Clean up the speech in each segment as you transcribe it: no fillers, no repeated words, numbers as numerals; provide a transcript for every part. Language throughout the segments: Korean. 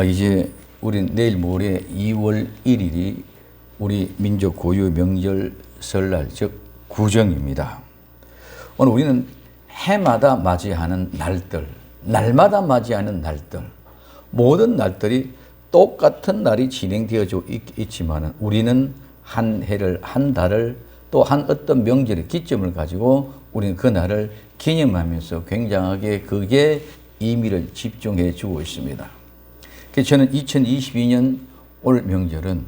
이제 우리 내일 모레 2월 1일이 우리 민족 고유 명절 설날, 즉 구정입니다. 오늘 우리는 해마다 맞이하는 날들, 날마다 맞이하는 날들, 모든 날들이 똑같은 날이 진행되어져 있지만 우리는 한 해를, 한 달을, 또 한 어떤 명절의 기점을 가지고 우리는 그 날을 기념하면서 굉장하게 그게 의미를 집중해 주고 있습니다. 그래서 저는 2022년 올 명절은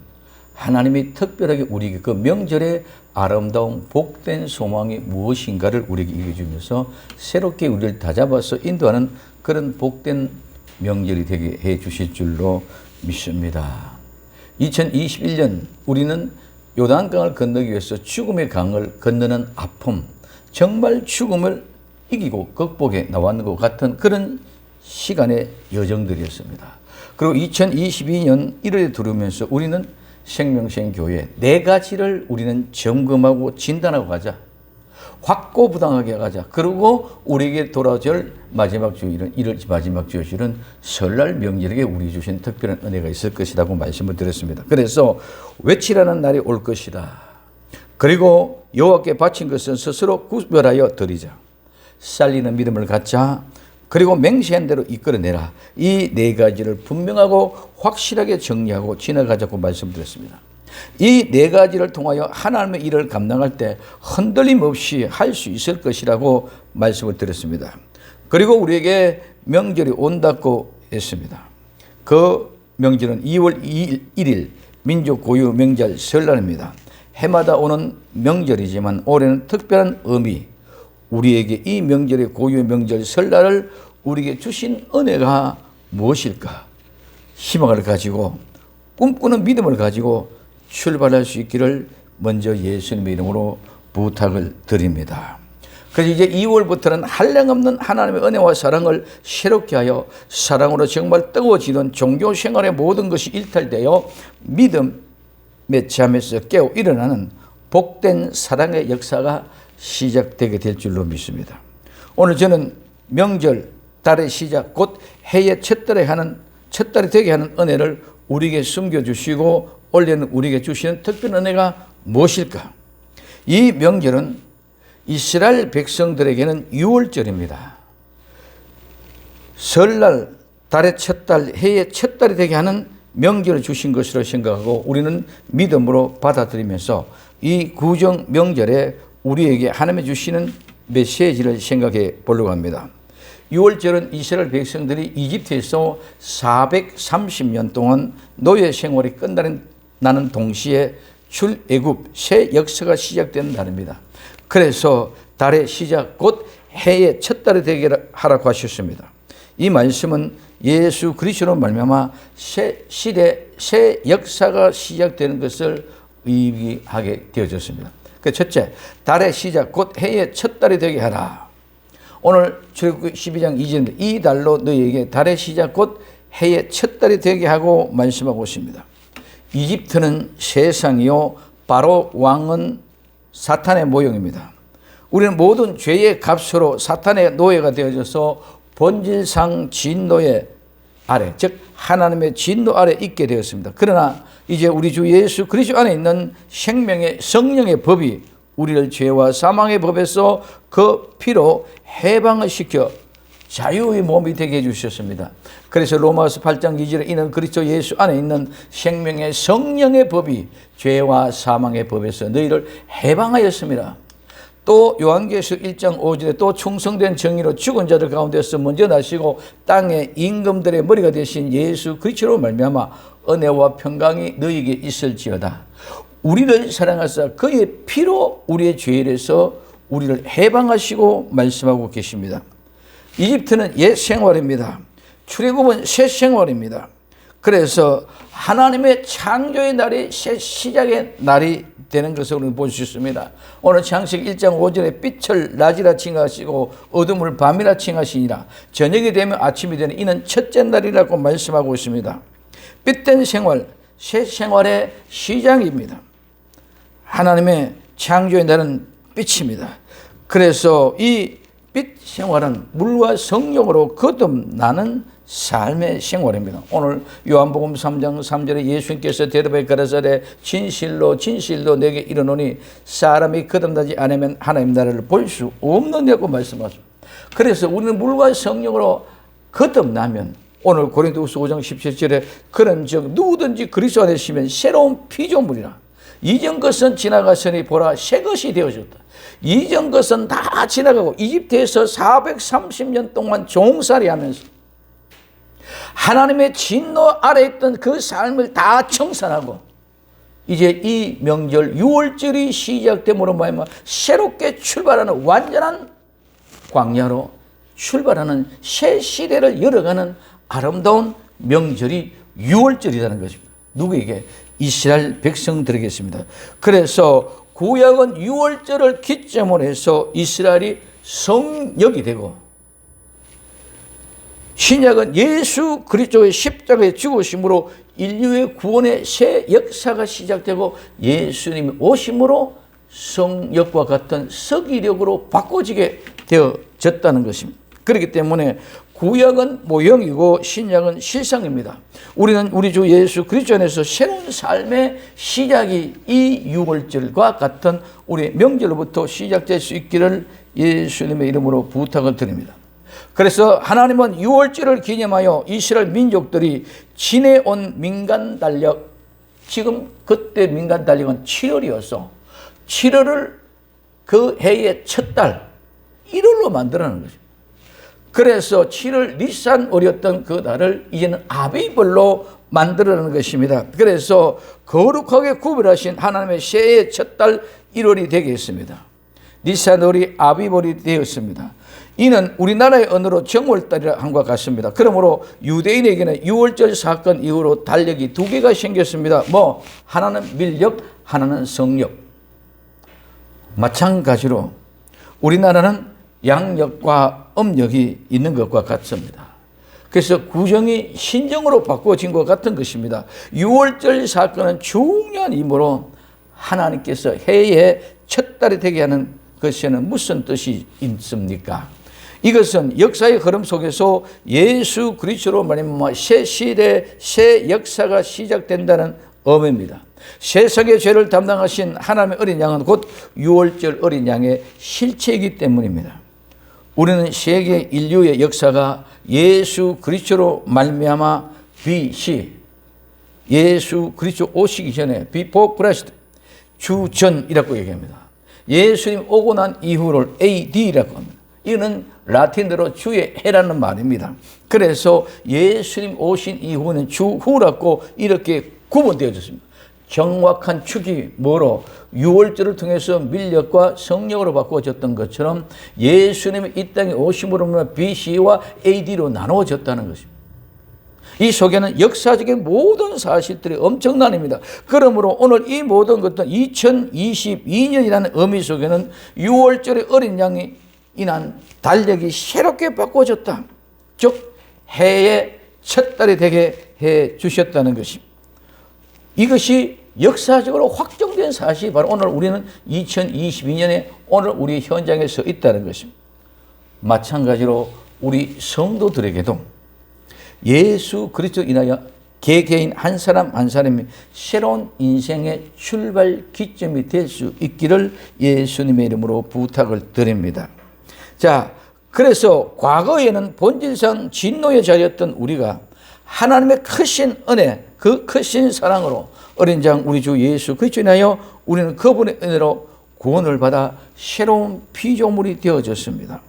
하나님이 특별하게 우리에게 그 명절의 아름다운 복된 소망이 무엇인가를 우리에게 읽어주면서 새롭게 우리를 다잡아서 인도하는 그런 복된 명절이 되게 해 주실 줄로 믿습니다. 2021년 우리는 요단강을 건너기 위해서 죽음의 강을 건너는 아픔, 정말 죽음을 이기고 극복해 나왔는 것 같은 그런 시간의 여정들이었습니다. 그리고 2022년 1월에 들어오면서 우리는 생명생교회 4가지를 우리는 점검하고 진단하고 가자. 확고부당하게 가자. 그리고 우리에게 돌아올 마지막 주일은, 이를 마지막 주일은 설날 명절에게 우리 주신 특별한 은혜가 있을 것이라고 말씀을 드렸습니다. 그래서 외치라는 날이 올 것이다. 그리고 여호와께 바친 것은 스스로 구별하여 드리자. 살리는 믿음을 갖자. 그리고 맹세한 대로 이끌어내라. 이 4가지를 분명하고 확실하게 정리하고 지나가자고 말씀드렸습니다. 이 4가지를 통하여 하나님의 일을 감당할 때 흔들림 없이 할 수 있을 것이라고 말씀을 드렸습니다. 그리고 우리에게 명절이 온다고 했습니다. 그 명절은 2월 1일 민족 고유 명절 설날입니다. 해마다 오는 명절이지만 올해는 특별한 의미, 우리에게 이 명절의 고유 명절 설날을 우리에게 주신 은혜가 무엇일까? 희망을 가지고 꿈꾸는 믿음을 가지고 출발할 수 있기를 먼저 예수님의 이름으로 부탁을 드립니다. 그래서 이제 2월부터는 한량없는 하나님의 은혜와 사랑을 새롭게 하여 사랑으로 정말 뜨거워지는 종교 생활의 모든 것이 일탈되어 믿음의 잠에서 깨어 일어나는 복된 사랑의 역사가 시작되게 될 줄로 믿습니다. 오늘 저는 명절, 달의 시작, 곧 해의 첫 달이 되게 하는 은혜를 우리에게 숨겨주시고 올해는 우리에게 주시는 특별한 은혜가 무엇일까? 이 명절은 이스라엘 백성들에게는 유월절입니다. 설날, 달의 첫 달, 해의 첫 달이 되게 하는 명절을 주신 것으로 생각하고 우리는 믿음으로 받아들이면서 이 구정 명절에 우리에게 하나님이 주시는 메시지를 생각해 보려고 합니다. 6월절은 이스라엘 백성들이 이집트에서 430년 동안 노예 생활이 끝나는 동시에 출애굽 새 역사가 시작되는 날입니다. 그래서 달의 시작 곧 해의 첫 달이 되게 하라고 하셨습니다. 이 말씀은 예수 그리스도로 말미암아 새 시대 새 역사가 시작되는 것을 의미하게 되어졌습니다. 그 첫째, 달의 시작 곧 해의 첫 달이 되게 하라. 오늘 출애굽 12장 2절인데 이 달로 너희에게 달의 시작 곧 해의 첫 달이 되게 하고 말씀하고 있습니다. 이집트는 세상이요 바로 왕은 사탄의 모형입니다. 우리는 모든 죄의 값으로 사탄의 노예가 되어져서 본질상 진노의 아래, 즉 하나님의 진노 아래 있게 되었습니다. 그러나 이제 우리 주 예수 그리스도 안에 있는 생명의 성령의 법이 우리를 죄와 사망의 법에서 그 피로 해방을 시켜 자유의 몸이 되게 해주셨습니다. 그래서 로마서 8장 2절에 이는 그리스도 예수 안에 있는 생명의 성령의 법이 죄와 사망의 법에서 너희를 해방하였습니다. 또 요한계시서 1장 5절에 또 충성된 정의로 죽은 자들 가운데서 먼저 나시고 땅의 임금들의 머리가 되신 예수 그리스도로 말미암아 은혜와 평강이 너희에게 있을지어다. 우리를 사랑하사 그의 피로 우리의 죄에서 우리를 해방하시고 말씀하고 계십니다. 이집트는 옛 생활입니다. 출애굽은 새 생활입니다. 그래서 하나님의 창조의 날이 새 시작의 날이 되는 것을 우리는 볼 수 있습니다. 오늘 창세기 1장 5절에 빛을 낮이라 칭하시고 어둠을 밤이라 칭하시니라. 저녁이 되면 아침이 되는 이는 첫째 날이라고 말씀하고 있습니다. 빛된 생활, 새 생활의 시작입니다. 하나님의 창조의 날은 빛입니다. 그래서 이 빛 생활은 물과 성령으로 거듭나는 삶의 생활입니다. 오늘 요한복음 3장 3절에 예수님께서 대답해 가라사대 진실로 진실로 내게 이르노니 사람이 거듭나지 않으면 하나님 나라를 볼 수 없느냐고 말씀하죠. 그래서 우리는 물과 성령으로 거듭나면 오늘 고린도후서 5장 17절에 그런즉 누구든지 그리스도 안에 있으면 새로운 피조물이라. 이전 것은 지나갔으니 보라 새 것이 되어졌다. 이전 것은 다 지나가고 이집트에서 430년 동안 종살이 하면서 하나님의 진노 아래 있던 그 삶을 다 청산하고 이제 이 명절 6월절이 시작됨으로 말미암아 새롭게 출발하는 완전한 광야로 출발하는 새 시대를 열어가는 아름다운 명절이 6월절이라는 것입니다. 누구에게? 이스라엘 백성들에게입니다. 그래서 구약은 6월절을 기점으로 해서 이스라엘이 성역이 되고 신약은 예수 그리스도의 십자가에 죽으심으로 인류의 구원의 새 역사가 시작되고 예수님이 오심으로 성역과 같은 서기력으로 바꿔지게 되어졌다는 것입니다. 그렇기 때문에 구약은 모형이고 신약은 실상입니다. 우리는 우리 주 예수 그리스도 안에서 새로운 삶의 시작이 이 6월절과 같은 우리 명절로부터 시작될 수 있기를 예수님의 이름으로 부탁을 드립니다. 그래서 하나님은 6월절을 기념하여 이스라엘 민족들이 지내온 민간 달력, 지금 그때 민간 달력은 7월이어서 7월을 그 해의 첫 달 1월로 만들어놓은 거죠. 그래서 7월 니산월이었던 그 달을 이제는 아비벌로 만들어놓은 것입니다. 그래서 거룩하게 구별하신 하나님의 새해의 첫 달 1월이 되겠습니다. 니산월이 아비벌이 되었습니다. 이는 우리나라의 언어로 정월달이라 함과 같습니다. 그러므로 유대인에게는 6월절 사건 이후로 달력이 두 개가 생겼습니다. 하나는 밀력, 하나는 성력. 마찬가지로 우리나라는 양력과 음력이 있는 것과 같습니다. 그래서 구정이 신정으로 바꿔진 것 같은 것입니다. 6월절 사건은 중요한 이유로 하나님께서 해의 첫 달이 되게 하는 것에는 무슨 뜻이 있습니까? 이것은 역사의 흐름 속에서 예수 그리스도로 말미암아 새 시대, 새 역사가 시작된다는 의미입니다. 세상의 죄를 담당하신 하나님의 어린 양은 곧 6월절 어린 양의 실체이기 때문입니다. 우리는 세계 인류의 역사가 예수 그리스도로 말미암아 BC, 예수 그리스도 오시기 전에 Before Christ, 주전이라고 얘기합니다. 예수님 오고 난 이후를 AD라고 합니다. 이거는 라틴어로 주의 해라는 말입니다. 그래서 예수님 오신 이후는 주후라고 이렇게 구분되어졌습니다. 정확한 축이 뭐로 6월절을 통해서 밀력과 성령으로 바꿔졌던 것처럼 예수님이 이 땅에 오심으로 BC와 AD로 나누어졌다는 것입니다. 이 속에는 역사적인 모든 사실들이 엄청납니다. 그러므로 오늘 이 모든 것은 2022년이라는 의미 속에는 6월절의 어린 양이 인한 달력이 새롭게 바꿔졌다. 즉 해의 첫 달이 되게 해 주셨다는 것입니다. 이것이 역사적으로 확정된 사실이 바로 오늘 우리는 2022년에 오늘 우리 현장에 서 있다는 것입니다. 마찬가지로 우리 성도들에게도 예수 그리스도 인하여 개개인 한 사람 한 사람이 새로운 인생의 출발 기점이 될 수 있기를 예수님의 이름으로 부탁을 드립니다. 자, 그래서 과거에는 본질상 진노의 자리였던 우리가 하나님의 크신 은혜, 그 크신 사랑으로 어린 장 우리 주 예수 그리스도 인하여 우리는 그분의 은혜로 구원을 받아 새로운 피조물이 되어졌습니다.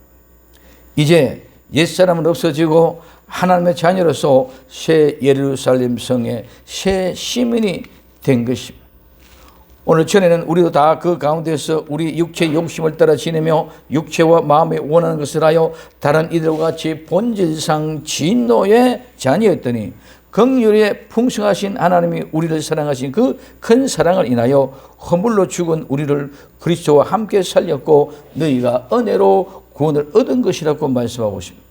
이제 옛사람은 없어지고 하나님의 자녀로서 새 예루살렘 성의 새 시민이 된 것입니다. 오늘 전에는 우리도 다 그 가운데서 우리 육체의 욕심을 따라 지내며 육체와 마음에 원하는 것을 하여 다른 이들과 같이 본질상 진노의 자녀였더니 긍휼에 풍성하신 하나님이 우리를 사랑하신 그 큰 사랑을 인하여 허물로 죽은 우리를 그리스도와 함께 살렸고 너희가 은혜로 구원을 얻은 것이라고 말씀하고 있습니다.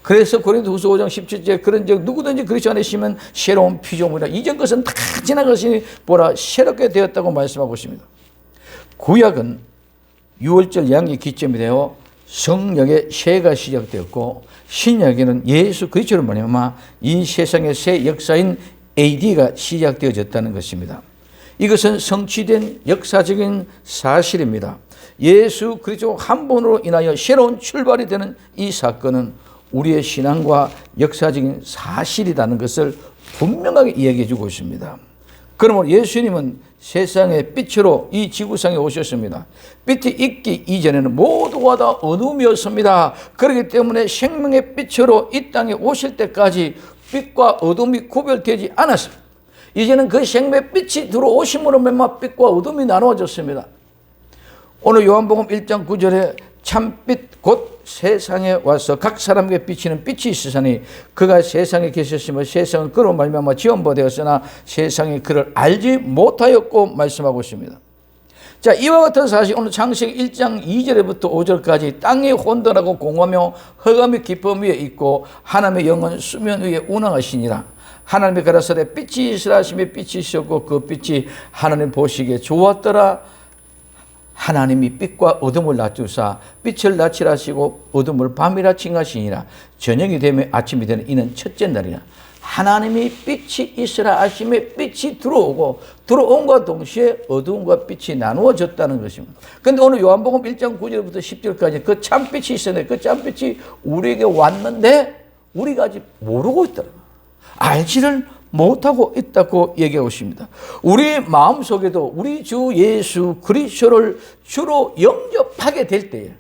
그래서 고린도후서 5장 17절 그런즉 누구든지 그리스도 안에 있으면 새로운 피조물이라 이전 것은 다 지나갔으니 보라 새롭게 되었다고 말씀하고 있습니다. 구약은 6월절 양이 기점이 되어 성령의 세가 시작되었고 신약에는 예수 그리스도로 말미암아 이 세상의 새 역사인 AD가 시작되어졌다는 것입니다. 이것은 성취된 역사적인 사실입니다. 예수 그리스도 한 분으로 인하여 새로운 출발이 되는 이 사건은 우리의 신앙과 역사적인 사실이라는 것을 분명하게 이야기해 주고 있습니다. 그러므로 예수님은 세상의 빛으로 이 지구상에 오셨습니다. 빛이 있기 이전에는 모두가 다 어둠이었습니다. 그렇기 때문에 생명의 빛으로 이 땅에 오실 때까지 빛과 어둠이 구별되지 않았습니다. 이제는 그 생명의 빛이 들어오심으로 말미암아 빛과 어둠이 나누어졌습니다. 오늘 요한복음 1장 9절에 참빛 곧 세상에 와서 각 사람에게 비치는 빛이 있으사니 그가 세상에 계셨으며 세상은 그로 말미암아 지원받았으나 세상이 그를 알지 못하였고 말씀하고 있습니다. 자, 이와 같은 사실 오늘 창세기 1장 2절부터 5절까지 땅이 혼돈하고 공허하며 흑암이 깊음 위에 있고 하나님의 영은 수면 위에 운항하시니라. 하나님의 가라사대 빛이 있으라 하시며 빛이 있었고 그 빛이 하나님 보시기에 좋았더라. 하나님이 빛과 어둠을 낮추사 빛을 낮이라 하시고 어둠을 밤이라 칭하시니라. 저녁이 되면 아침이 되는 이는 첫째 날이라. 하나님이 빛이 있으라 하시며 빛이 들어오고 들어온과 동시에 어둠과 빛이 나누어졌다는 것입니다. 그런데 오늘 요한복음 1장 9절부터 10절까지 그 참빛이 있었는데 그 참빛이 우리에게 왔는데 우리가 아직 모르고 있더라고요. 알지를 못하고 있다고 얘기하고 있습니다. 우리 마음속에도 우리 주 예수 그리스도를 주로 영접하게 될 때에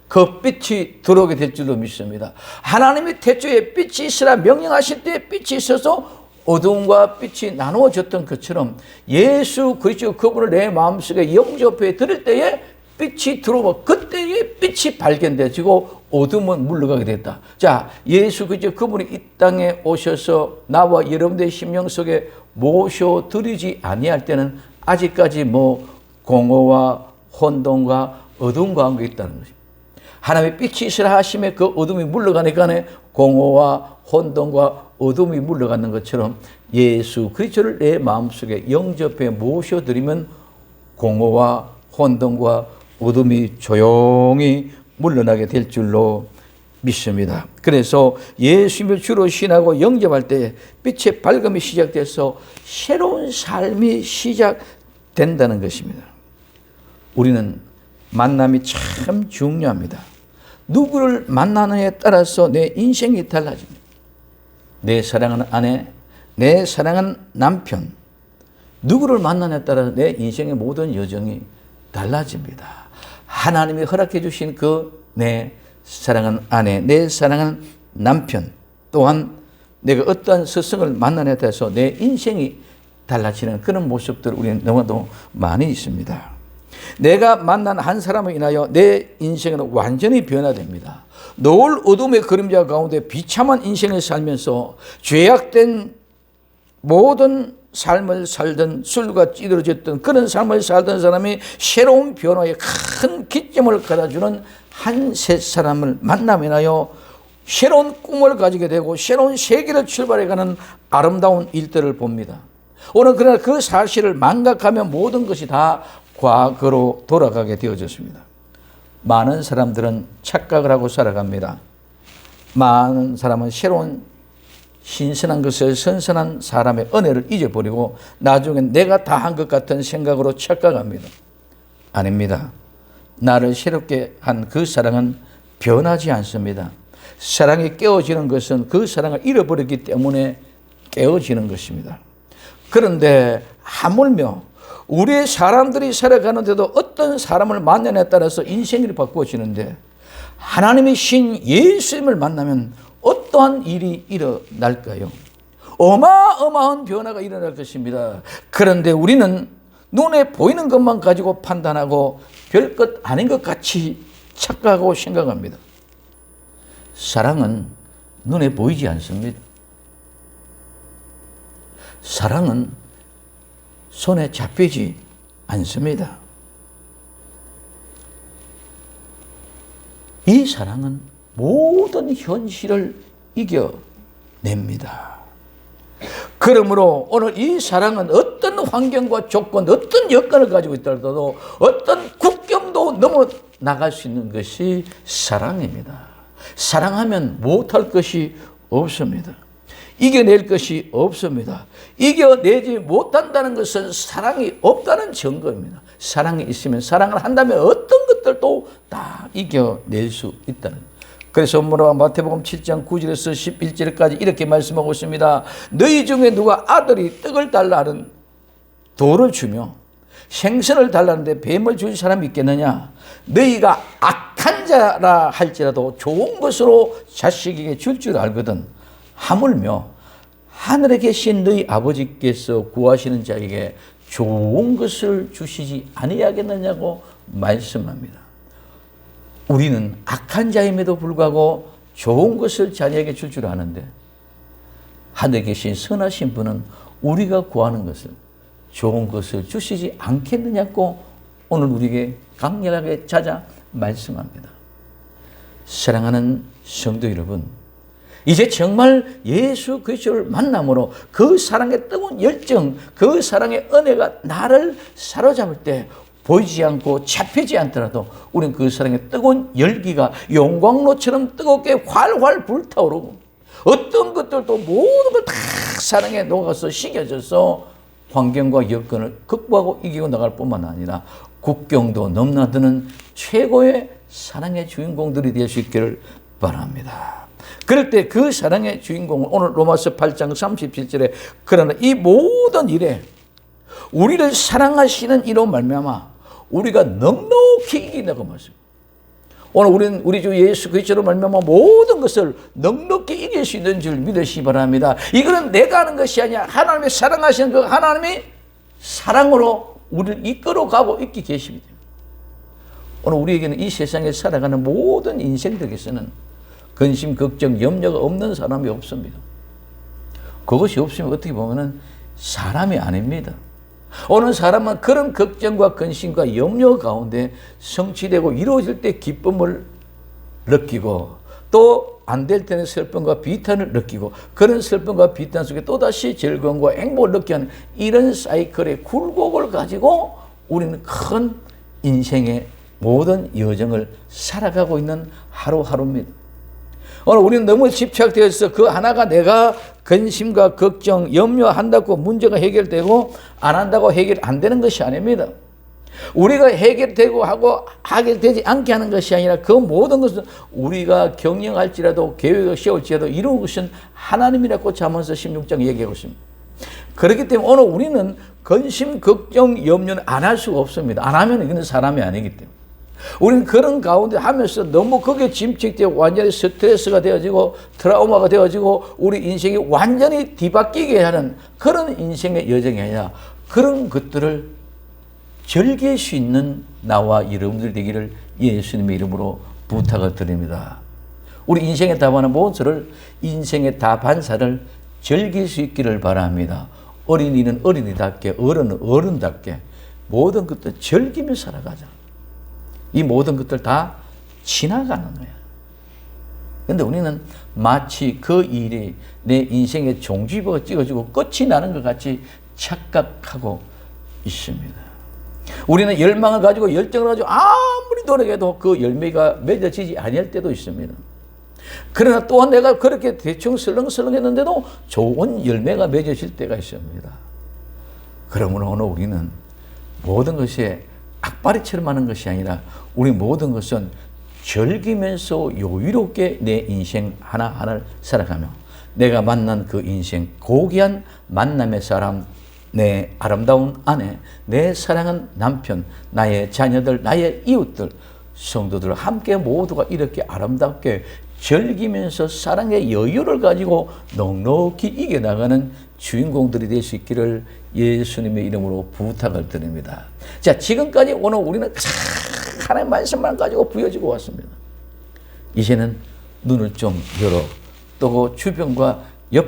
그 빛이 들어오게 될 줄로 믿습니다. 하나님이 태초에 빛이 있으라 명령하실 때에 빛이 있어서 어둠과 빛이 나누어졌던 것처럼 예수 그리스도 그분을 내 마음속에 영접해 드릴 때에 빛이 들어오고 그때에 빛이 발견되어지고 어둠은 물러가게 됐다. 자, 예수 그리스도 그분이 이 땅에 오셔서 나와 여러분들의 심령 속에 모셔드리지 아니할 때는 아직까지 공허와 혼돈과 어둠과 관계 있다는 것입니다. 하나님의 빛이 있으라 하심에 그 어둠이 물러가니까 공허와 혼돈과 어둠이 물러가는 것처럼 예수 그리스도를 내 마음속에 영접해 모셔드리면 공허와 혼돈과 어둠이 조용히 물러나게 될 줄로 믿습니다. 그래서 예수님을 주로 신하고 영접할 때 빛의 밝음이 시작돼서 새로운 삶이 시작된다는 것입니다. 우리는 만남이 참 중요합니다. 누구를 만나느냐에 따라서 내 인생이 달라집니다. 내 사랑하는 아내, 내 사랑하는 남편, 누구를 만나느냐에 따라 내 인생의 모든 여정이 달라집니다. 하나님이 허락해 주신 그 내 사랑하는 아내, 내 사랑하는 남편, 또한 내가 어떠한 스승을 만나느냐에 따라서 내 인생이 달라지는 그런 모습들 우리는 너무도 많이 있습니다. 내가 만난 한 사람을 인하여 내 인생은 완전히 변화됩니다. 노을 어둠의 그림자 가운데 비참한 인생을 살면서 죄악된 모든 삶을 살던 술과 찌들어졌던 그런 삶을 살던 사람이 새로운 변화에 큰 기점을 갖다주는 한 세 사람을 만나면하여 새로운 꿈을 가지게 되고 새로운 세계를 출발해가는 아름다운 일들을 봅니다. 오늘 그러나 그 사실을 망각하면 모든 것이 다 과거로 돌아가게 되어졌습니다. 많은 사람들은 착각을 하고 살아갑니다. 많은 사람은 새로운 신선한 것을 선선한 사람의 은혜를 잊어버리고 나중엔 내가 다 한 것 같은 생각으로 착각합니다. 아닙니다. 나를 새롭게 한 그 사랑은 변하지 않습니다. 사랑이 깨어지는 것은 그 사랑을 잃어버렸기 때문에 깨어지는 것입니다. 그런데 하물며 우리의 사람들이 살아가는데도 어떤 사람을 만나냐에 따라서 인생이 바꾸어지는데 하나님의 신 예수님을 만나면 어떠한 일이 일어날까요? 어마어마한 변화가 일어날 것입니다. 그런데 우리는 눈에 보이는 것만 가지고 판단하고 별것 아닌 것 같이 착각하고 생각합니다. 사랑은 눈에 보이지 않습니다. 사랑은 손에 잡히지 않습니다. 이 사랑은 모든 현실을 이겨냅니다. 그러므로 오늘 이 사랑은 어떤 환경과 조건, 어떤 여건을 가지고 있더라도 어떤 국경도 넘어나갈 수 있는 것이 사랑입니다. 사랑하면 못할 것이 없습니다. 이겨낼 것이 없습니다. 이겨내지 못한다는 것은 사랑이 없다는 증거입니다. 사랑이 있으면, 사랑을 한다면 어떤 것들도 다 이겨낼 수 있다는 거예요. 그래서 마태복음 7장 9절에서 11절까지 이렇게 말씀하고 있습니다. 너희 중에 누가 아들이 떡을 달라 하는 돌을 주며 생선을 달라는데 뱀을 줄 사람이 있겠느냐? 너희가 악한 자라 할지라도 좋은 것으로 자식에게 줄 줄 알거든. 하물며 하늘에 계신 너희 아버지께서 구하시는 자에게 좋은 것을 주시지 아니하겠느냐고 말씀합니다. 우리는 악한 자임에도 불구하고 좋은 것을 자녀에게 줄 줄 아는데, 하늘에 계신 선하신 분은 우리가 구하는 것을, 좋은 것을 주시지 않겠느냐고 오늘 우리에게 강력하게 찾아 말씀합니다. 사랑하는 성도 여러분, 이제 정말 예수 그리스도를 만남으로 그 사랑의 뜨거운 열정, 그 사랑의 은혜가 나를 사로잡을 때 보이지 않고 잡히지 않더라도 우리는 그 사랑의 뜨거운 열기가 용광로처럼 뜨겁게 활활 불타오르고, 어떤 것들도 모든 걸 다 사랑에 녹아서 식혀져서 환경과 여건을 극복하고 이기고 나갈 뿐만 아니라 국경도 넘나드는 최고의 사랑의 주인공들이 될 수 있기를 바랍니다. 그럴 때 그 사랑의 주인공은 오늘 로마서 8장 37절에 그러나 이 모든 일에 우리를 사랑하시는 이로 말미암아 우리가 넉넉히 이긴다고 말씀합니다. 오늘 우리 주 예수 그리스도로 말미암아 모든 것을 넉넉히 이길 수 있는 줄 믿으시기 바랍니다. 이거는 내가 하는 것이 아니야. 하나님이 사랑하시는 그 하나님이 사랑으로 우리를 이끌어가고 있게 계십니다. 오늘 우리에게는 이 세상에 살아가는 모든 인생들에게서는 근심, 걱정, 염려가 없는 사람이 없습니다. 그것이 없으면 어떻게 보면 사람이 아닙니다. 어느 사람은 그런 걱정과 근심과 염려 가운데 성취되고 이루어질 때 기쁨을 느끼고, 또 안 될 때는 슬픔과 비탄을 느끼고, 그런 슬픔과 비탄 속에 또다시 즐거움과 행복을 느끼게 하는 이런 사이클의 굴곡을 가지고 우리는 큰 인생의 모든 여정을 살아가고 있는 하루하루입니다. 오늘 우리는 너무 집착되어 있어 그 하나가 내가 근심과 걱정, 염려한다고 문제가 해결되고 안 한다고 해결 안 되는 것이 아닙니다. 우리가 해결되고 하고 해결되지 않게 하는 것이 아니라 그 모든 것은 우리가 경영할지라도 계획을 세울지라도 이루는 것은 하나님이라고 잠언서 16장 얘기하고 있습니다. 그렇기 때문에 오늘 우리는 근심, 걱정, 염려는 안 할 수가 없습니다. 안 하면 이거는 사람이 아니기 때문에. 우리는 그런 가운데 하면서 너무 거기에 짐책되고 완전히 스트레스가 되어지고 트라우마가 되어지고 우리 인생이 완전히 뒤바뀌게 하는 그런 인생의 여정이 아니라 그런 것들을 즐길 수 있는 나와 여러분들 되기를 예수님의 이름으로 부탁을 드립니다. 우리 인생의 답하는 모습을, 인생의 답한사를 즐길 수 있기를 바랍니다. 어린이는 어린이답게, 어른은 어른답게 모든 것들 즐기며 살아가자. 이 모든 것들 다 지나가는 거야. 그런데 우리는 마치 그 일이 내 인생의 종지부가 찍어지고 끝이 나는 것 같이 착각하고 있습니다. 우리는 열망을 가지고 열정을 가지고 아무리 노력해도 그 열매가 맺어지지 아니할 때도 있습니다. 그러나 또한 내가 그렇게 대충 설렁설렁 했는데도 좋은 열매가 맺어질 때가 있습니다. 그러므로 오늘 우리는 모든 것이 악바리처럼 하는 것이 아니라 우리 모든 것은 즐기면서 여유롭게 내 인생 하나하나를 살아가며 내가 만난 그 인생, 고귀한 만남의 사람, 내 아름다운 아내, 내 사랑하는 남편, 나의 자녀들, 나의 이웃들, 성도들 함께 모두가 이렇게 아름답게 즐기면서 사랑의 여유를 가지고 넉넉히 이겨나가는 주인공들이 될 수 있기를 예수님의 이름으로 부탁을 드립니다. 자, 지금까지 오늘 우리는 하나님의 말씀만 가지고 부여지고 왔습니다. 이제는 눈을 좀 열어 또 주변과 옆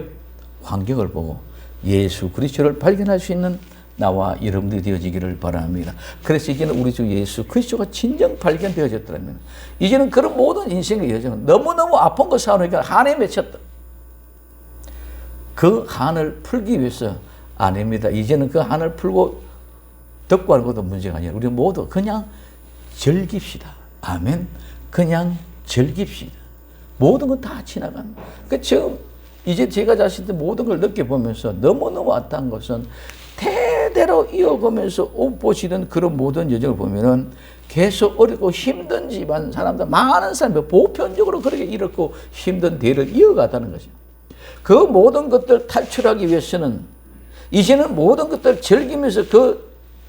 환경을 보고 예수 그리스도를 발견할 수 있는 나와 여러분들이 되어지기를 바랍니다. 그래서 이제는 우리 주 예수 그리스도가 진정 발견되어졌더라면 이제는 그런 모든 인생의 여정은 너무너무 아픈 거 사오니까 한에 맺혔다. 그 한을 풀기 위해서 아닙니다. 이제는 그 한을 풀고 덮고 하는 것도 문제가 아니라 우리 모두 그냥 즐깁시다. 아멘. 그냥 즐깁시다. 모든 건 다 지나간다. 그 지금 이제 제가 자신도 모든 걸 느껴보면서 너무너무 안타한 것은 대대로 이어가면서 보시는 그런 모든 여정을 보면은 계속 어렵고 힘든 집안 사람들, 많은 사람들 보편적으로 그렇게 이렇고 힘든 대를 이어가다는 거죠. 그 모든 것들 탈출하기 위해서는 이제는 모든 것들을 즐기면서 그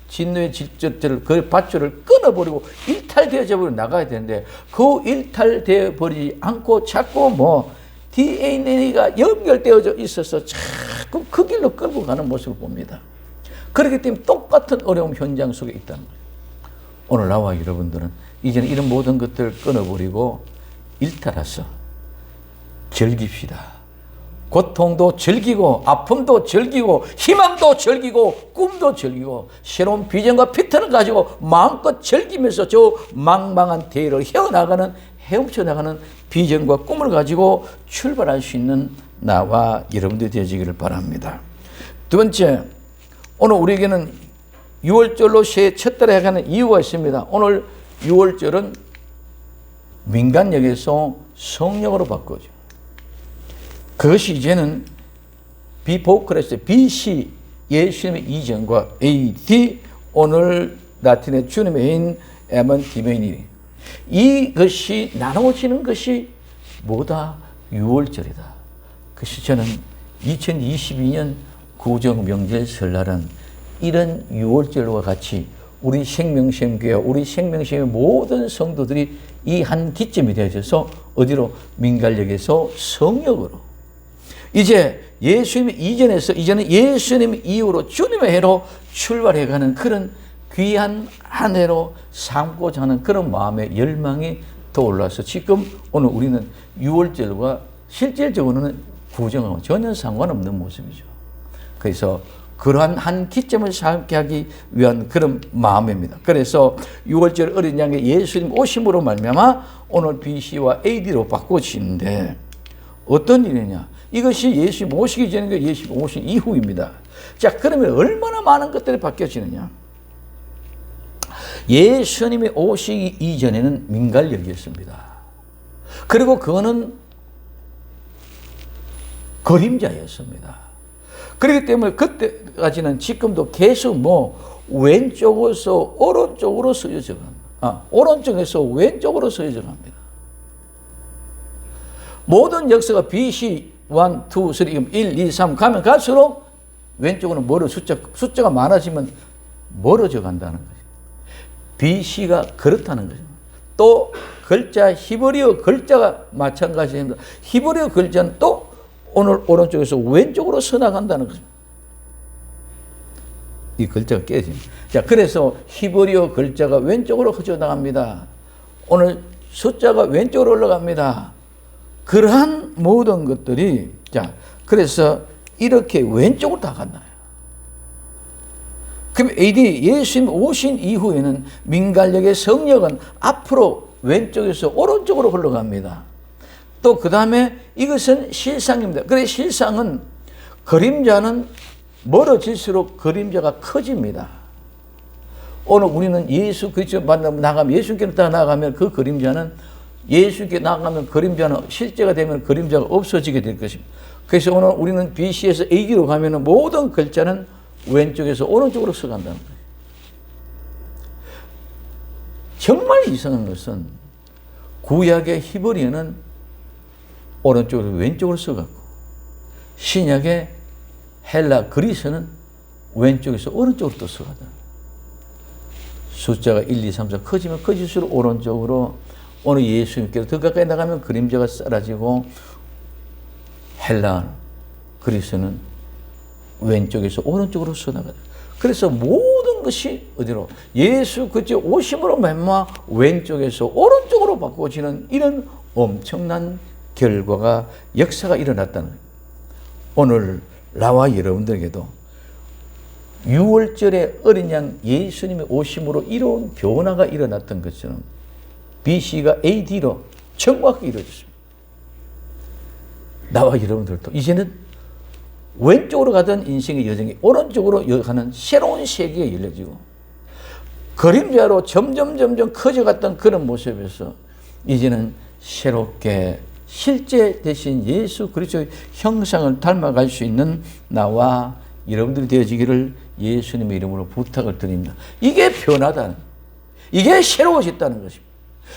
진노의 질적들을, 그 밧줄을 끊어버리고 일탈되어져 버리고 나가야 되는데, 그 일탈되어 버리지 않고 자꾸 DNA가 연결되어져 있어서 자꾸 그 길로 끌고 가는 모습을 봅니다. 그렇기 때문에 똑같은 어려움 현장 속에 있다는 거예요. 오늘 나와 여러분들은 이제는 이런 모든 것들을 끊어버리고 일탈해서 즐깁시다. 고통도 즐기고 아픔도 즐기고 희망도 즐기고 꿈도 즐기고 새로운 비전과 패턴을 가지고 마음껏 즐기면서 저 망망한 대를 헤엄쳐 나가는 비전과 꿈을 가지고 출발할 수 있는 나와 여러분들이 되어지기를 바랍니다. 두 번째, 오늘 우리에게는 6월절로 새해 첫 달에 가는 이유가 있습니다. 오늘 6월절은 민간역에서 성령으로 바꿔줘. 그것이 이제는 Before Christ, BC, 예수님의 이전과 AD, 오늘 라틴의 주님의 인 에먼 디메인이, 이것이 나누어지는 것이 뭐다? 6월절이다. 그것이 저는 2022년 구정 명절 설날은 이런 6월절과 같이 우리 생명샘교회, 우리 생명샘의 모든 성도들이 이 한 기점이 되어져서 어디로? 민간역에서 성역으로, 이제 예수님 이전에서 이제는 예수님 이후로 주님의 해로 출발해가는 그런 귀한 한 해로 삼고자 하는 그런 마음의 열망이 떠올라서 지금 오늘 우리는 6월절과 실질적으로는 구정하고 전혀 상관없는 모습이죠. 그래서 그러한 한 기점을 삼게 하기 위한 그런 마음입니다. 그래서 6월절 어린 양의 예수님 오심으로 말미암아 오늘 BC와 AD로 바꿔지는데 어떤 일이냐? 이것이 예수님 오시기 전과 예수님 오신 이후입니다. 자, 그러면 얼마나 많은 것들이 바뀌어지느냐? 예수님이 오시기 이전에는 민간역이었습니다. 그리고 그거는 그림자였습니다. 그렇기 때문에 그때까지는 지금도 계속 왼쪽에서 오른쪽으로 서여져 갑니다. 오른쪽에서 왼쪽으로 서여져 갑니다. 모든 역사가 BC 1, 2, 3, 1, 2, 3 가면 갈수록 왼쪽으로 숫자가 많아지면 멀어져 간다는 거죠. BC가 그렇다는 거죠. 또 글자, 히브리어 글자가 마찬가지입니다. 히브리어 글자는 또 오늘 오른쪽에서 왼쪽으로 서나간다는 거죠. 이 글자가 깨집니다. 자, 그래서 히브리어 글자가 왼쪽으로 흐져나갑니다. 오늘 숫자가 왼쪽으로 올라갑니다. 그러한 모든 것들이, 자, 그래서 이렇게 왼쪽으로 다 간다. 그럼 AD 예수님 오신 이후에는 민간역의 성역은 앞으로 왼쪽에서 오른쪽으로 흘러갑니다. 또 그 다음에 이것은 실상입니다. 그래, 실상은 그림자는 멀어질수록 그림자가 커집니다. 오늘 우리는 예수 그리스도 만나면 나가면, 예수님께 따라 나가면 그 그림자는, 예수께 나가면 그림자는 실제가 되면 그림자가 없어지게 될 것입니다. 그래서 오늘 우리는 BC에서 AD로 가면 모든 글자는 왼쪽에서 오른쪽으로 서간다는 거예요. 정말 이상한 것은 구약의 히브리어는 오른쪽으로 왼쪽으로 서갔고, 신약의 헬라 그리스는 왼쪽에서 오른쪽으로 또 서가다. 숫자가 1, 2, 3, 4 커지면 커질수록 오른쪽으로, 오늘 예수님께로 더 가까이 나가면 그림자가 사라지고, 헬라 그리스는 왼쪽에서 오른쪽으로 서나가다. 그래서 모든 것이 어디로? 예수 그리스도 오심으로 말미암아 왼쪽에서 오른쪽으로 바꿔지는 이런 엄청난 결과가, 역사가 일어났다는 거예요. 오늘 나와 여러분들에게도 6월절에 어린 양 예수님의 오심으로 이런 변화가 일어났던 것처럼 BC가 AD로 정확하게 이루어졌습니다. 나와 여러분들도 이제는 왼쪽으로 가던 인생의 여정이 오른쪽으로 가는 새로운 세계가 열려지고, 그림자로 점점 커져갔던 그런 모습에서 이제는 새롭게 실제 대신 예수 그리스도의 형상을 닮아갈 수 있는 나와 여러분들이 되어지기를 예수님의 이름으로 부탁을 드립니다. 이게 변화다는, 이게 새로워졌다는 것입니다.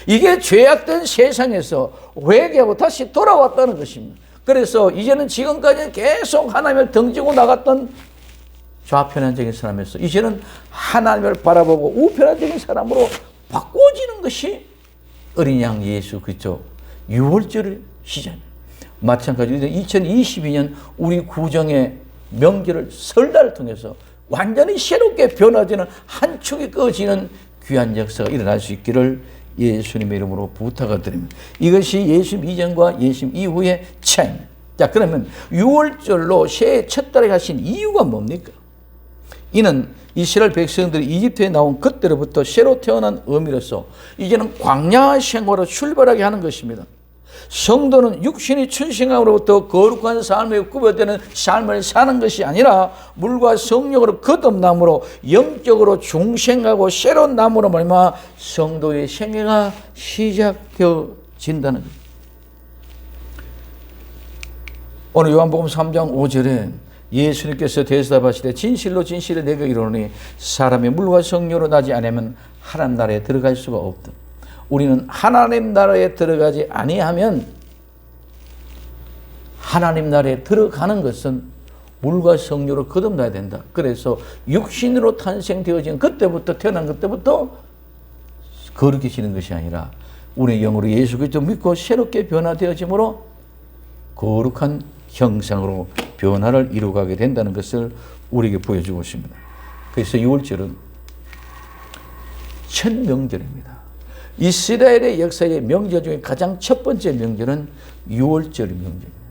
이게 죄악된 세상에서 회개하고 다시 돌아왔다는 것입니다. 그래서 이제는 지금까지 계속 하나님을 등지고 나갔던 좌편향적인 사람에서 이제는 하나님을 바라보고 우편향적인 사람으로 바꿔지는 것이 어린 양 예수 그리스도 유월절 시작입니다. 마찬가지로 2022년 우리 구정의 명절을 설날을 통해서 완전히 새롭게 변화되는 한 축이 꺼지는 귀한 역사가 일어날 수 있기를 예수님의 이름으로 부탁을 드립니다. 이것이 예수님 이전과 예수님 이후의 차이입니다. 자, 그러면 유월절로 새해 첫 달에 가신 이유가 뭡니까? 이는 이스라엘 백성들이 이집트에 나온 그때로부터 새로 태어난 의미로서 이제는 광야 생활을 출발하게 하는 것입니다. 성도는 육신이 천생함으로부터 거룩한 삶에 구별되는 삶을 사는 것이 아니라 물과 성령으로 거듭남으로 영적으로 중생하고 새로운 남으로 말미암아 성도의 생애가 시작되어진다는 것. 오늘 요한복음 3장 5절에 예수님께서 대답하시되 진실로 진실로 내가 이르노니 사람이 물과 성령으로 나지 않으면 하나님 나라에 들어갈 수가 없다. 우리는 하나님 나라에 들어가지 아니하면 하나님 나라에 들어가는 것은 물과 성령으로 거듭나야 된다. 그래서 육신으로 탄생되어진 그때부터 태어난 그때부터 거룩해지는 것이 아니라 우리의 영으로 예수 그리스도 믿고 새롭게 변화되어짐으로 거룩한 형상으로 변화를 이루어가게 된다는 것을 우리에게 보여주고 있습니다. 그래서 6월절은 첫 명절입니다. 이스라엘의 역사의 명절 중에 가장 첫 번째 명절은 6월절 명절입니다.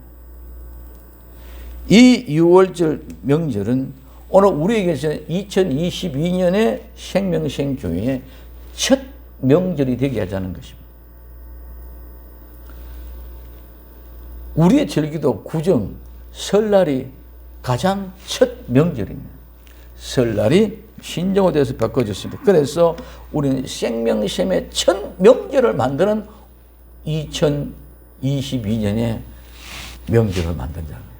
이 6월절 명절은 오늘 우리에게서는 2022년의 생명생교회의 첫 명절이 되게 하자는 것입니다. 우리의 절기도 구정, 설날이 가장 첫 명절입니다. 설날이 신정호돼서 바꿔졌습니다. 그래서 우리는 생명샘의 첫 명절을 만드는 2022년의 명절을 만든다는 거예요.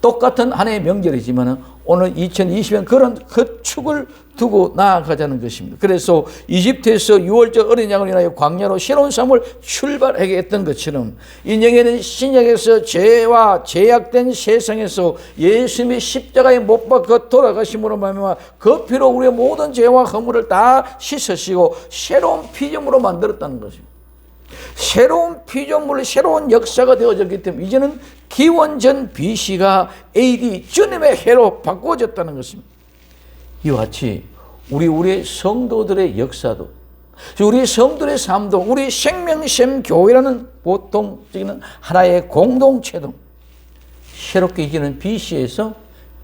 똑같은 한 해의 명절이지만 오늘 2020년 그런 그 축을 두고 나아가자는 것입니다. 그래서 이집트에서 6월절 어린 양을 인하여 광야로 새로운 삶을 출발하게 했던 것처럼 인정에는 신약에서 죄와 죄악된 세상에서 예수님의 십자가에 못 박혀 돌아가심으로 말미암아 그 피로 우리의 모든 죄와 허물을 다 씻으시고 새로운 피조물로 만들었다는 것입니다. 새로운 피조물, 새로운 역사가 되어졌기 때문에 이제는 기원전 BC가 AD 주님의 해로 바꿔졌다는 것입니다. 이와 같이 우리의 성도들의 역사도, 우리 성도들의 삶도, 우리 생명샘 교회라는 보통적인 하나의 공동체도 새롭게 이제는 BC에서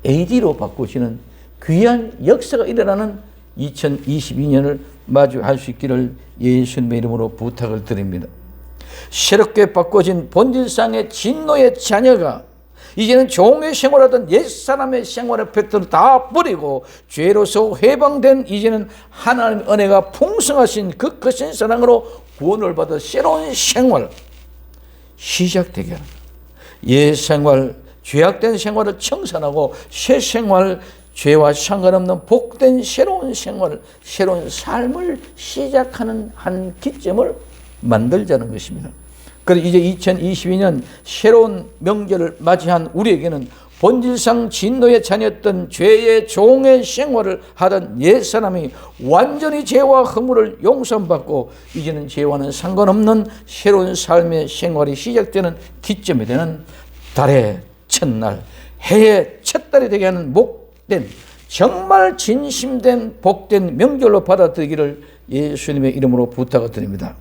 AD로 바꾸시는 귀한 역사가 일어나는 2022년을 마주할 수 있기를 예수님의 이름으로 부탁을 드립니다. 새롭게 바꿔진 본질상의 진노의 자녀가 이제는 종의 생활하던 옛사람의 생활의 패턴을 다 버리고 죄로서 해방된 이제는 하나님의 은혜가 풍성하신 그 크신 사랑으로 구원을 받아 새로운 생활 시작되게 하는 옛 생활, 죄악된 생활을 청산하고 새 생활, 죄와 상관없는 복된 새로운 생활, 새로운 삶을 시작하는 한 기점을 만들자는 것입니다. 그래서 이제 2022년 새로운 명절을 맞이한 우리에게는 본질상 진노의 자녀였던 죄의 종의 생활을 하던 옛사람이 완전히 죄와 허물을 용서받고 이제는 죄와는 상관없는 새로운 삶의 생활이 시작되는 기점이 되는 달의 첫날, 해의 첫 달이 되게 하는 정말 진심된 복된 명절로 받아들이기를 예수님의 이름으로 부탁을 드립니다.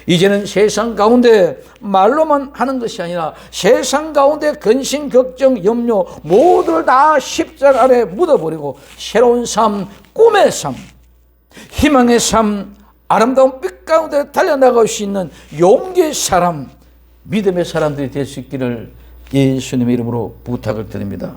이제는 세상 가운데 말로만 하는 것이 아니라 세상 가운데 근심, 걱정, 염려 모두를 다 십자가 아래 묻어버리고 새로운 삶, 꿈의 삶, 희망의 삶, 아름다운 빛 가운데 달려나갈 수 있는 용기의 사람, 믿음의 사람들이 될 수 있기를 예수님의 이름으로 부탁을 드립니다.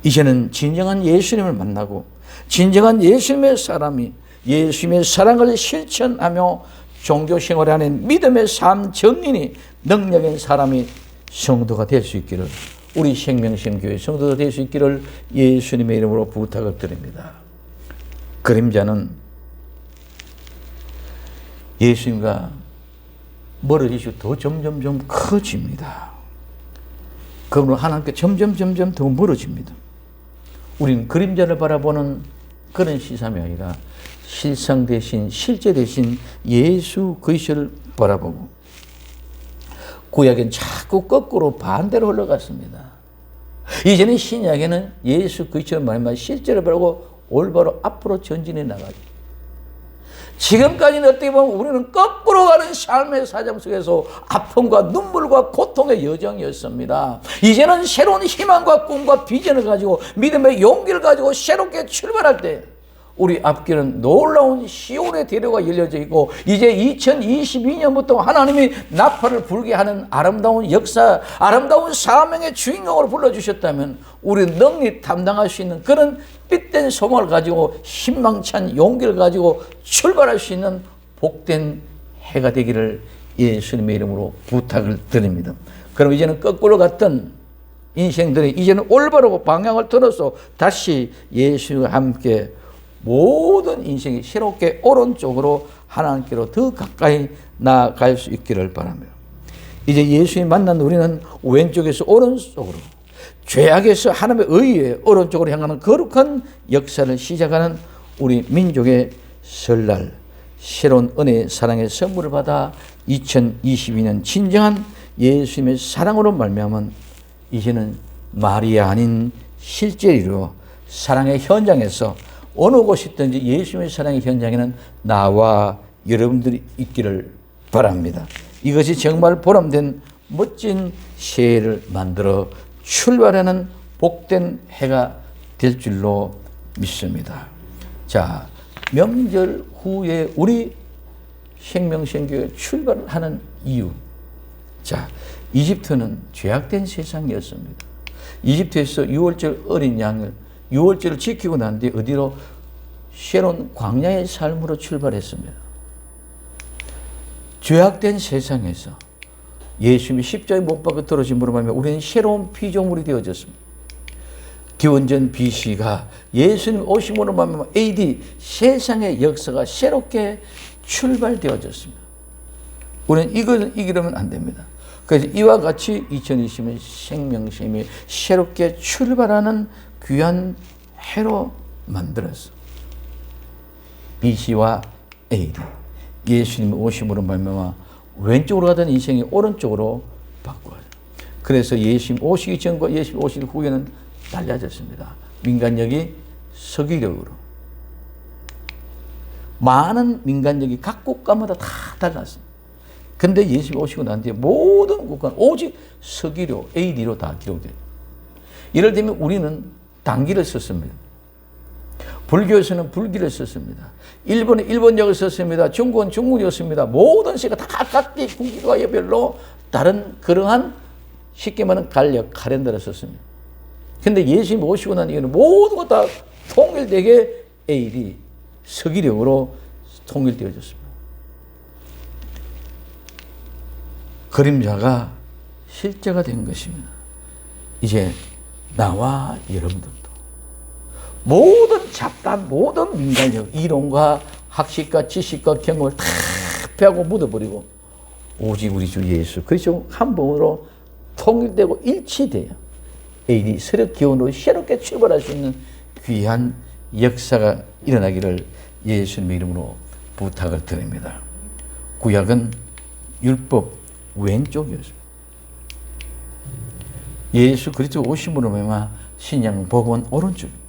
이제는 진정한 예수님을 만나고 진정한 예수님의 사람이 예수님의 사랑을 실천하며 종교생활 안에 믿음의 삶 정인이 능력인 사람이 성도가 될 수 있기를, 우리 생명샘교회 성도가 될 수 있기를 예수님의 이름으로 부탁을 드립니다. 그림자는 예수님과 멀어질수록 더 점점점 커집니다. 그러므로 하나님께 점점 더 멀어집니다. 우리는 그림자를 바라보는 그런 시선이 아니라 실상 대신 실제 대신 예수 그리스도를 바라보고, 구약엔 자꾸 거꾸로 반대로 흘러갔습니다. 이제는 신약에는 예수 그리스도를 말하면 실제로 바라보고 올바로 앞으로 전진해 나가죠. 지금까지는 어떻게 보면 우리는 거꾸로 가는 삶의 사정 속에서 아픔과 눈물과 고통의 여정이었습니다. 이제는 새로운 희망과 꿈과 비전을 가지고 믿음의 용기를 가지고 새롭게 출발할 때 우리 앞길은 놀라운 시온의 대로가 열려져 있고, 이제 2022년부터 하나님이 나팔을 불게 하는 아름다운 역사, 아름다운 사명의 주인공으로 불러주셨다면 우리는 능히 담당할 수 있는 그런 빛된 소망을 가지고 희망찬 용기를 가지고 출발할 수 있는 복된 해가 되기를 예수님의 이름으로 부탁을 드립니다. 그럼 이제는 거꾸로 갔던 인생들이 이제는 올바르고 방향을 틀어서 다시 예수와 함께 모든 인생이 새롭게 오른쪽으로 하나님께로 더 가까이 나아갈 수 있기를 바랍니다. 이제 예수님 만난 우리는 왼쪽에서 오른쪽으로, 죄악에서 하나님의 의에 오른쪽으로 향하는 거룩한 역사를 시작하는 우리 민족의 설날, 새로운 은혜의 사랑의 선물을 받아 2022년 진정한 예수님의 사랑으로 말미암은 이제는 말이 아닌 실제로 사랑의 현장에서 어느 곳이 있든지 예수님의 사랑의 현장에는 나와 여러분들이 있기를 바랍니다. 이것이 정말 보람된 멋진 새해를 만들어 출발하는 복된 해가 될 줄로 믿습니다. 자, 명절 후에 우리 생명샘교회 출발하는 이유. 자, 이집트는 죄악된 세상이었습니다. 이집트에서 유월절 어린 양을 유월절을 지키고 난 뒤에 어디로? 새로운 광야의 삶으로 출발했습니다. 죄악된 세상에서 예수님이 십자가에 못 박혀 떨어짐으로 말미암아 우리는 새로운 피조물이 되어졌습니다. 기원전 BC가 예수님 오심으로 말미암아 AD 세상의 역사가 새롭게 출발되어졌습니다. 우리는 이걸 이기려면 안 됩니다. 그래서 이와 같이 2020년 생명샘이 새롭게 출발하는 귀한 해로 만들었어. BC와 AD 예수님 오심으로 말미암아 왼쪽으로 가던 인생이 오른쪽으로 바꿔요. 그래서 예수님 오시기 전과 예수님 오시기 후에는 달라졌습니다. 민간력이 서기력으로. 많은 민간력이 각 국가마다 다 달랐습니다. 근데 예수님 오시고 난 뒤에 모든 국가는 오직 서기료, AD로 다 기록돼요. 예를 들면 우리는 단기를 썼습니다. 불교에서는 불기를 썼습니다. 일본은 일본역을 썼습니다. 중국은 중국역을 썼습니다. 모든 시가 다 각기 국가별로 다른 그러한 쉽게 말하는 간력, 카렌더를 썼습니다. 근데 예수님 오시고 난 이후에는 모든 것 다 통일되게 AD, 서기력으로 통일되어졌습니다. 그림자가 실제가 된 것입니다. 이제 나와 여러분들도 모든 잡다한 모든 민간력, 이론과 학식과 지식과 경험을 다 패하고 묻어버리고 오직 우리 주 예수 그리스도 한 번으로 통일되고 일치돼야 AD 세력 기원으로 새롭게 출발할 수 있는 귀한 역사가 일어나기를 예수님의 이름으로 부탁을 드립니다. 구약은 율법 왼쪽이었습니다. 예수 그리스도 오심으로 말미암아 신약 복음은 오른쪽입니다.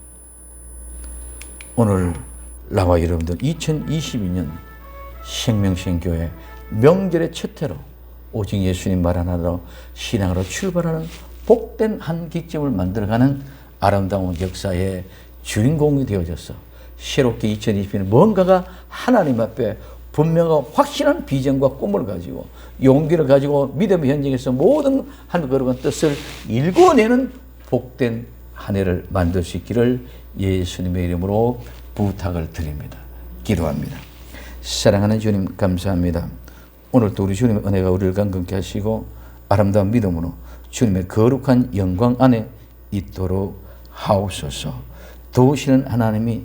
오늘 나와 여러분들 2022년 생명샘교회 명절의 첫 해로 오직 예수님 말 하나로 신앙으로 출발하는 복된 한 기점을 만들어가는 아름다운 역사의 주인공이 되어져서 새롭게 2020년 뭔가가 하나님 앞에 분명하고 확실한 비전과 꿈을 가지고 용기를 가지고 믿음의 현장에서 모든 하늘 거룩한 뜻을 일궈내는 복된 한 해를 만들 수 있기를 예수님의 이름으로 부탁을 드립니다. 기도합니다. 사랑하는 주님 감사합니다. 오늘도 우리 주님의 은혜가 우리를 강건케 하시고 아름다운 믿음으로 주님의 거룩한 영광 안에 있도록 하옵소서. 도우시는 하나님이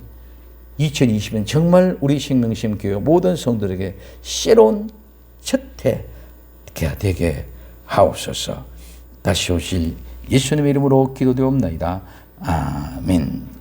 2020년 정말 우리 생명심 교회 모든 성도들에게 새로운 첫 해가 되게 하옵소서. 다시 오실 예수님의 이름으로 기도되옵나이다. 아멘.